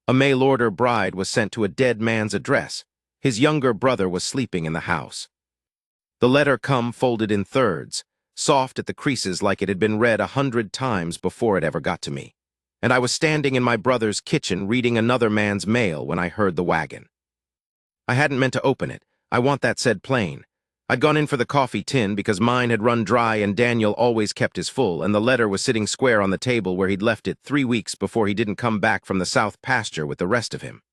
A mail-order bride was sent to a dead man's address. His younger brother was sleeping in the house. The letter come folded in thirds, soft at the creases like it had been read 100 times before it ever got to me. And I was standing in my brother's kitchen reading another man's mail when I heard the wagon. I hadn't meant to open it. I want that said plain. I'd gone in for the coffee tin because mine had run dry and Daniel always kept his full, and the letter was sitting square on the table where he'd left it 3 weeks before he didn't come back from the south pasture with the rest of him.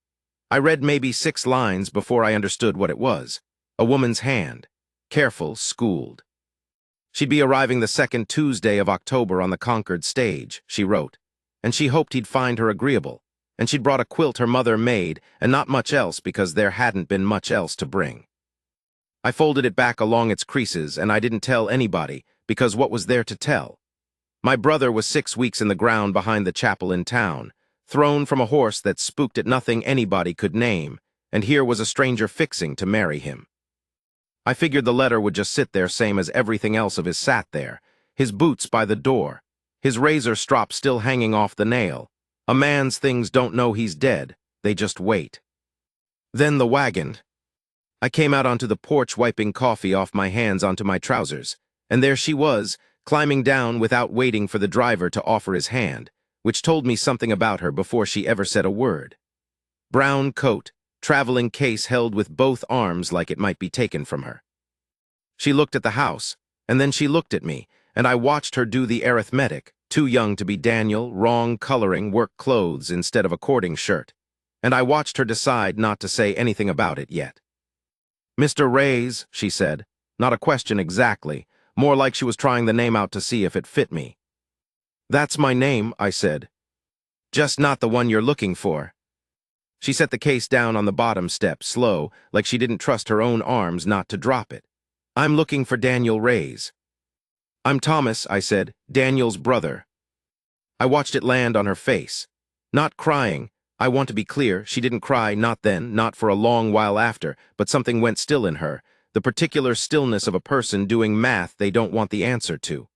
I read maybe 6 lines before I understood what it was. A woman's hand. Careful, schooled. She'd be arriving the second Tuesday of October on the Concord stage, she wrote, and she hoped he'd find her agreeable, and she'd brought a quilt her mother made and not much else because there hadn't been much else to bring. I folded it back along its creases, and I didn't tell anybody, because what was there to tell? My brother was 6 weeks in the ground behind the chapel in town, thrown from a horse that spooked at nothing anybody could name, and here was a stranger fixing to marry him. I figured the letter would just sit there same as everything else of his sat there, his boots by the door, his razor strop still hanging off the nail. A man's things don't know he's dead, they just wait. Then the wagon. I came out onto the porch wiping coffee off my hands onto my trousers, and there she was, climbing down without waiting for the driver to offer his hand, which told me something about her before she ever said a word. Brown coat, traveling case held with both arms like it might be taken from her. She looked at the house, and then she looked at me, and I watched her do the arithmetic, too young to be Daniel, wrong coloring, work clothes instead of a courting shirt, and I watched her decide not to say anything about it yet. "Mr. Rays," she said, not a question exactly, more like she was trying the name out to see if it fit me. "That's my name," I said. "Just not the one you're looking for." She set the case down on the bottom step, slow, like she didn't trust her own arms not to drop it. "I'm looking for Daniel Rays." "I'm Thomas," I said, "Daniel's brother." I watched it land on her face. Not crying. I want to be clear, she didn't cry, not then, not for a long while after, but something went still in her, the particular stillness of a person doing math they don't want the answer to.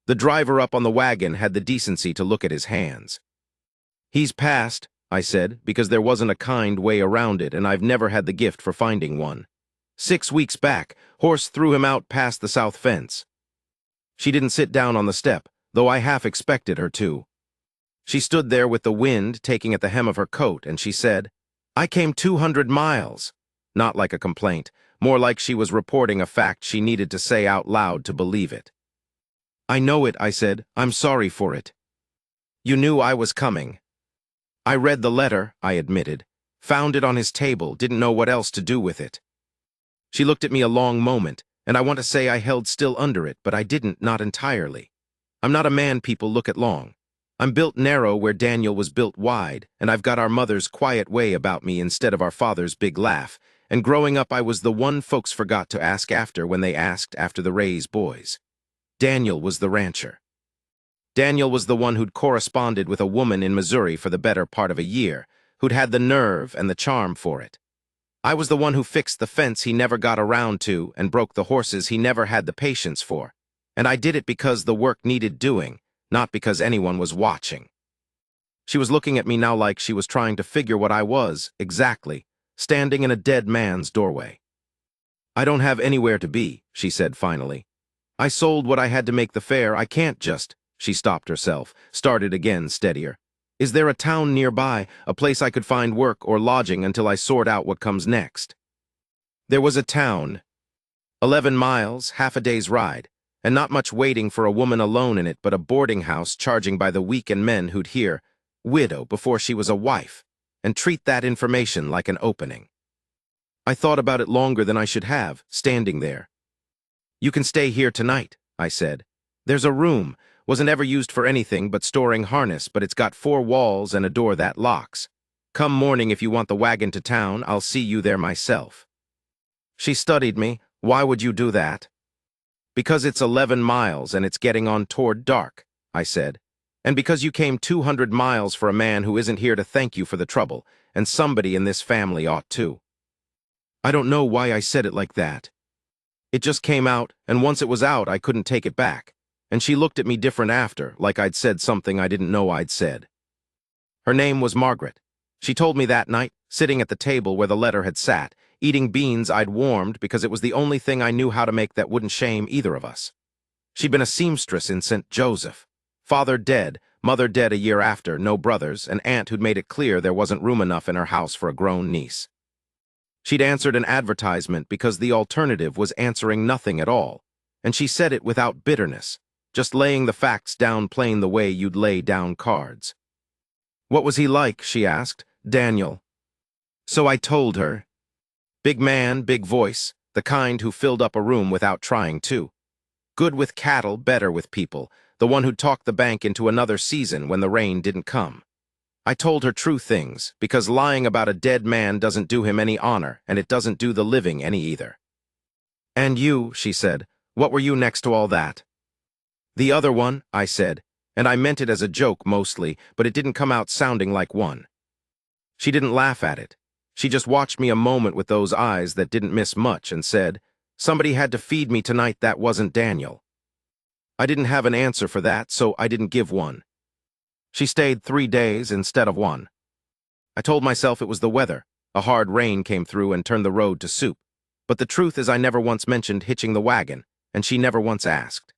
The driver up on the wagon had the decency to look at his hands. "He's passed," I said, because there wasn't a kind way around it, and I've never had the gift for finding one. 6 weeks back, horse threw him out past the south fence. She didn't sit down on the step, though I half expected her to. She stood there with the wind taking at the hem of her coat, and she said, "I came 200 miles. Not like a complaint, more like she was reporting a fact she needed to say out loud to believe it. "I know it," I said. "I'm sorry for it." "You knew I was coming." "I read the letter," I admitted. "Found it on his table, didn't know what else to do with it." She looked at me a long moment, and I want to say I held still under it, but I didn't, not entirely. I'm not a man people look at long. I'm built narrow where Daniel was built wide, and I've got our mother's quiet way about me instead of our father's big laugh, and growing up I was the one folks forgot to ask after when they asked after the Rays boys. Daniel was the rancher. Daniel was the one who'd corresponded with a woman in Missouri for the better part of a year, who'd had the nerve and the charm for it. I was the one who fixed the fence he never got around to and broke the horses he never had the patience for, and I did it because the work needed doing, not because anyone was watching. She was looking at me now like she was trying to figure what I was, exactly, standing in a dead man's doorway. "I don't have anywhere to be," she said finally. "I sold what I had to make the fare. I can't just—" She stopped herself, started again steadier. "Is there a town nearby, a place I could find work or lodging until I sort out what comes next?" There was a town. 11 miles, half a day's ride, and not much waiting for a woman alone in it, but a boarding house charging by the week and men who'd hear "widow" before she was a wife, and treat that information like an opening. I thought about it longer than I should have, standing there. "You can stay here tonight," I said. "There's a room, wasn't ever used for anything but storing harness, but it's got 4 walls and a door that locks. Come morning if you want the wagon to town, I'll see you there myself." She studied me. "Why would you do that?" "Because it's 11 miles and it's getting on toward dark," I said. "And because you came 200 miles for a man who isn't here to thank you for the trouble, and somebody in this family ought to." I don't know why I said it like that. It just came out, and once it was out, I couldn't take it back. And she looked at me different after, like I'd said something I didn't know I'd said. Her name was Margaret. She told me that night, sitting at the table where the letter had sat, eating beans I'd warmed because it was the only thing I knew how to make that wouldn't shame either of us. She'd been a seamstress in St. Joseph. Father dead, mother dead a year after, no brothers, an aunt who'd made it clear there wasn't room enough in her house for a grown niece. She'd answered an advertisement because the alternative was answering nothing at all, and she said it without bitterness, just laying the facts down plain the way you'd lay down cards. What was he like, she asked. Daniel. So I told her. Big man, big voice, the kind who filled up a room without trying to. Good with cattle, better with people, the one who'd talked the bank into another season when the rain didn't come. I told her true things, because lying about a dead man doesn't do him any honor, and it doesn't do the living any either. And you, she said, what were you next to all that? The other one, I said, and I meant it as a joke mostly, but it didn't come out sounding like one. She didn't laugh at it. She just watched me a moment with those eyes that didn't miss much and said, somebody had to feed me tonight that wasn't Daniel. I didn't have an answer for that, so I didn't give one. She stayed 3 days instead of 1. I told myself it was the weather. A hard rain came through and turned the road to soup. But the truth is I never once mentioned hitching the wagon, and she never once asked.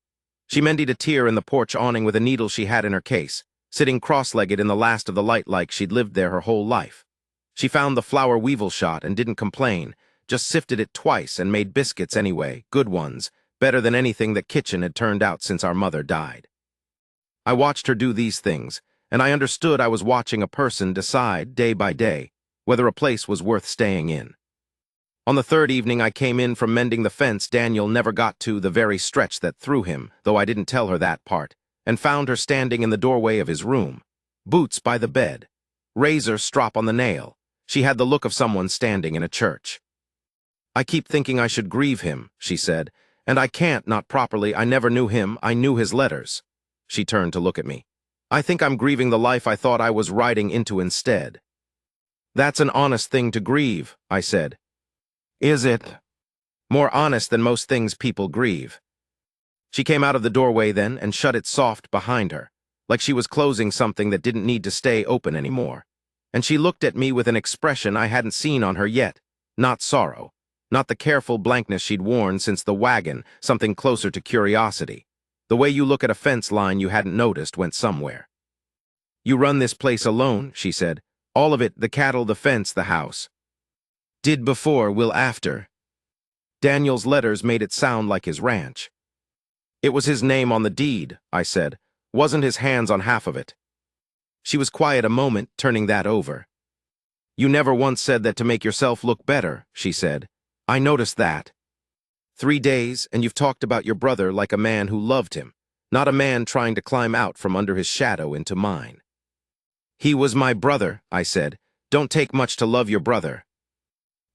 She mended a tear in the porch awning with a needle she had in her case, sitting cross-legged in the last of the light like she'd lived there her whole life. She found the flour weevil shot and didn't complain, just sifted it twice and made biscuits anyway, good ones, better than anything the kitchen had turned out since our mother died. I watched her do these things, and I understood I was watching a person decide, day by day, whether a place was worth staying in. On the 3rd evening I came in from mending the fence Daniel never got to the very stretch that threw him, though I didn't tell her that part, and found her standing in the doorway of his room. Boots by the bed. Razor strop on the nail. She had the look of someone standing in a church. I keep thinking I should grieve him, she said, and I can't, not properly. I never knew him, I knew his letters. She turned to look at me. I think I'm grieving the life I thought I was riding into instead. That's an honest thing to grieve, I said. Is it? More honest than most things people grieve. She came out of the doorway then and shut it soft behind her, like she was closing something that didn't need to stay open anymore. And she looked at me with an expression I hadn't seen on her yet, not sorrow, not the careful blankness she'd worn since the wagon, something closer to curiosity. The way you look at a fence line you hadn't noticed went somewhere. You run this place alone, she said. All of it, the cattle, the fence, the house. Did before, will after. Daniel's letters made it sound like his ranch. It was his name on the deed, I said. Wasn't his hands on half of it. She was quiet a moment, turning that over. You never once said that to make yourself look better, she said. I noticed that. 3 days, and you've talked about your brother like a man who loved him, not a man trying to climb out from under his shadow into mine. He was my brother, I said. Don't take much to love your brother.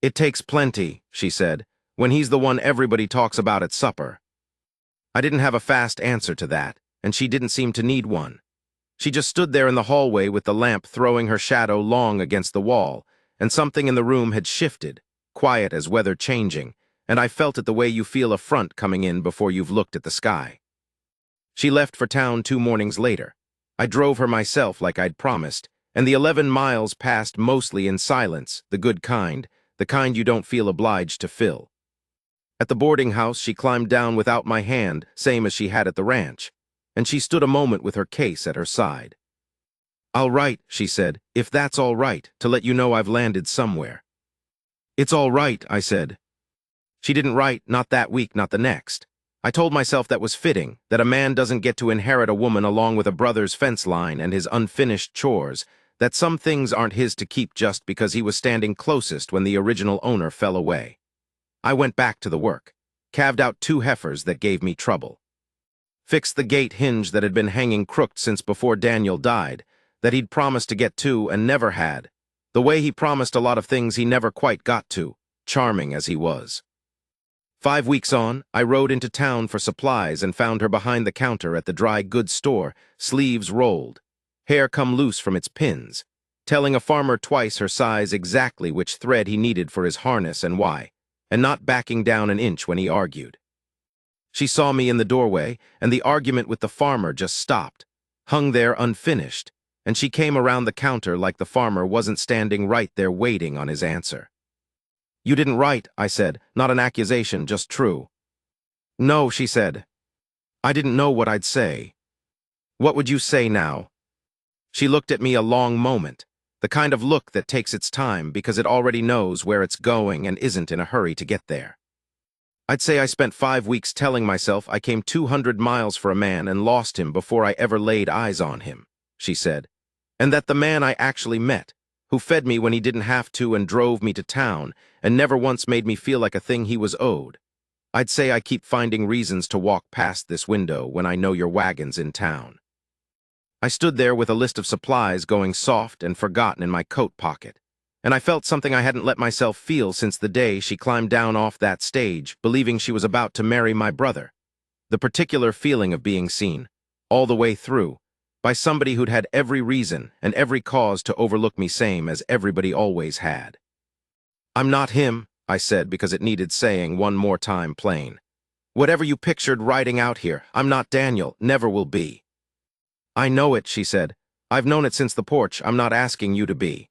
It takes plenty, she said, when he's the one everybody talks about at supper. I didn't have a fast answer to that, and she didn't seem to need one. She just stood there in the hallway with the lamp throwing her shadow long against the wall, and something in the room had shifted, quiet as weather changing, and I felt it the way you feel a front coming in before you've looked at the sky. She left for town 2 mornings later. I drove her myself like I'd promised, and the 11 miles passed mostly in silence, the good kind, the kind you don't feel obliged to fill. At the boarding house, she climbed down without my hand, same as she had at the ranch, and she stood a moment with her case at her side. I'll write, she said, if that's all right, to let you know I've landed somewhere. It's all right, I said. She didn't write, not that week, not the next. I told myself that was fitting, that a man doesn't get to inherit a woman along with a brother's fence line and his unfinished chores, that some things aren't his to keep just because he was standing closest when the original owner fell away. I went back to the work, calved out 2 heifers that gave me trouble. Fixed the gate hinge that had been hanging crooked since before Daniel died, that he'd promised to get to and never had, the way he promised a lot of things he never quite got to, charming as he was. 5 weeks on, I rode into town for supplies and found her behind the counter at the dry goods store, sleeves rolled, hair come loose from its pins, telling a farmer twice her size exactly which thread he needed for his harness and why, and not backing down an inch when he argued. She saw me in the doorway, and the argument with the farmer just stopped, hung there unfinished, and she came around the counter like the farmer wasn't standing right there waiting on his answer. "You didn't write," I said, "not an accusation, just true." "No," she said. "I didn't know what I'd say." "What would you say now?" She looked at me a long moment, the kind of look that takes its time because it already knows where it's going and isn't in a hurry to get there. "I'd say I spent 5 weeks telling myself I came 200 miles for a man and lost him before I ever laid eyes on him," she said. "And that the man I actually met, who fed me when he didn't have to and drove me to town and never once made me feel like a thing he was owed. I'd say I keep finding reasons to walk past this window when I know your wagon's in town." I stood there with a list of supplies going soft and forgotten in my coat pocket, and I felt something I hadn't let myself feel since the day she climbed down off that stage, believing she was about to marry my brother. The particular feeling of being seen, all the way through, by somebody who'd had every reason and every cause to overlook me same as everybody always had. "I'm not him," I said because it needed saying one more time plain. "Whatever you pictured writing out here, I'm not Daniel, never will be." "I know it," she said. "I've known it since the porch. I'm not asking you to be."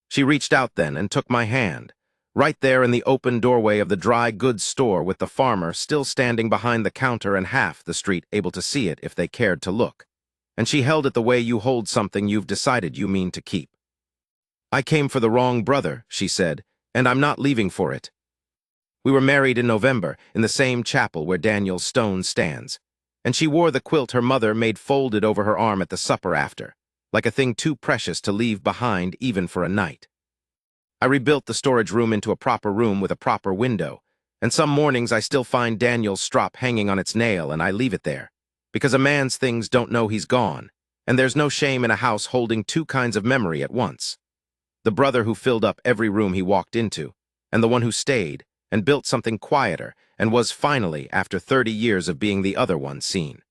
She reached out then and took my hand, right there in the open doorway of the dry goods store with the farmer still standing behind the counter and half the street able to see it if they cared to look. And she held it the way you hold something you've decided you mean to keep. "I came for the wrong brother," she said, "and I'm not leaving for it." We were married in November in the same chapel where Daniel's stone stands, and she wore the quilt her mother made folded over her arm at the supper after, like a thing too precious to leave behind even for a night. I rebuilt the storage room into a proper room with a proper window, and some mornings I still find Daniel's strop hanging on its nail and I leave it there, because a man's things don't know he's gone, and there's no shame in a house holding two kinds of memory at once. The brother who filled up every room he walked into, and the one who stayed and built something quieter and was finally, after 30 years of being the other one, seen.